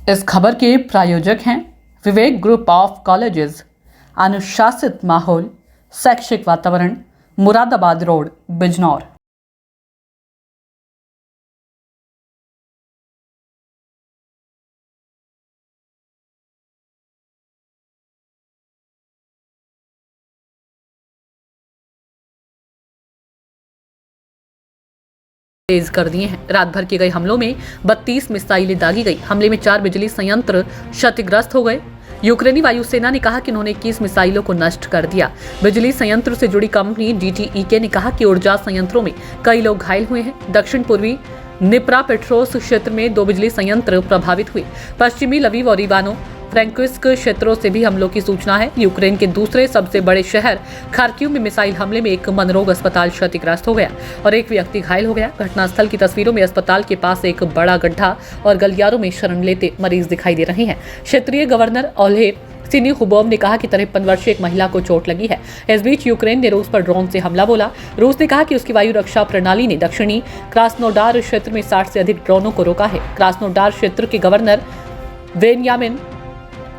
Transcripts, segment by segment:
इस खबर के प्रायोजक हैं विवेक ग्रुप ऑफ कॉलेजेस, अनुशासित माहौल, शैक्षिक वातावरण, मुरादाबाद रोड, बिजनौर। तेज कर दिए हैं। रात भर किए गए हमलों में 32 मिसाइलें दागी गई। हमले में 4 बिजली संयंत्र क्षतिग्रस्त हो गए। यूक्रेनी वायुसेना ने कहा कि उन्होंने 21 मिसाइलों को नष्ट कर दिया। बिजली संयंत्र से जुड़ी कंपनी DTEK ने कहा कि ऊर्जा संयंत्रों में कई लोग घायल हुए हैं। दक्षिण पूर्वी निप्रा पेट्रोस क्षेत्र में 2 बिजली संयंत्र प्रभावित हुए। पश्चिमी लवीव और इवानो फ्रैंकिव्स्क क्षेत्रों से भी हमलों की सूचना है। यूक्रेन के दूसरे सबसे बड़े शहर खार्किव में मिसाइल हमले में एक मनोरोग अस्पताल क्षतिग्रस्त हो गया और एक व्यक्ति घायल हो गया। घटनास्थल की तस्वीरों में अस्पताल के पास एक बड़ा गड्ढा और गलियारों में शरण लेते मरीज दिखाई दे रहे हैं। क्षेत्रीय गवर्नर ओलेह सिनियुखोव ने कहा कि 53 वर्षीय एक महिला को चोट लगी है। इस बीच यूक्रेन ने रूस पर ड्रोन से हमला बोला। रूस ने कहा कि उसकी वायु रक्षा प्रणाली ने दक्षिणी क्रास्नोडार क्षेत्र में 60 से अधिक ड्रोनों को रोका है। क्रास्नोडार क्षेत्र के गवर्नर वेन्यामिन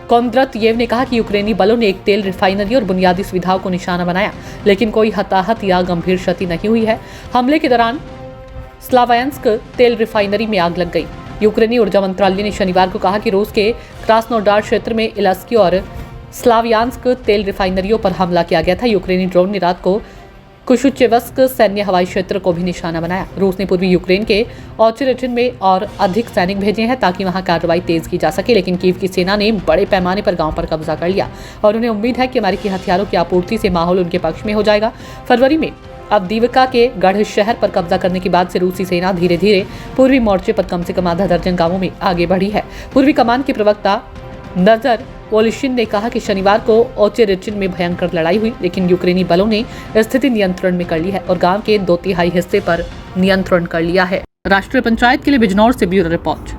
कोंद्रतयेव ने कहा कि यूक्रेनी बलों ने एक तेल रिफाइनरी और बुनियादी सुविधाओं को निशाना बनाया, लेकिन कोई हताहत या गंभीर क्षति नहीं हुई है। हमले के दौरान स्लावियांस्क तेल रिफाइनरी में आग लग गई। यूक्रेनी ऊर्जा मंत्रालय ने शनिवार को कहा कि रूस के क्रास्नोडार क्षेत्र में इलस्की और स्लावियांस्क तेल रिफाइनरियों पर हमला किया गया था। यूक्रेनी ड्रोन ने रात को कुशुचेवस्क सैन्य हवाई क्षेत्र को भी निशाना बनाया। रूस ने पूर्वी यूक्रेन के ओचेरेटिन में और अधिक सैनिक भेजे हैं ताकि वहां कार्रवाई तेज की जा सके, लेकिन कीव की सेना ने बड़े पैमाने पर गांव पर कब्जा कर लिया और उन्हें उम्मीद है कि अमेरिकी हथियारों की आपूर्ति से माहौल उनके पक्ष में हो जाएगा। फरवरी में अवदीवका के गढ़ शहर पर कब्जा करने के बाद से रूसी सेना धीरे धीरे पूर्वी मोर्चे पर कम से कम आधा दर्जन गांवों में आगे बढ़ी है। पूर्वी कमान के प्रवक्ता नजर वोलिशिन ने कहा कि शनिवार को ओचेरेटिन में भयंकर लड़ाई हुई, लेकिन यूक्रेनी बलों ने स्थिति नियंत्रण में कर ली है और गांव के 2/3 हिस्से पर नियंत्रण कर लिया है। राष्ट्रीय पंचायत के लिए बिजनौर से ब्यूरो रिपोर्ट।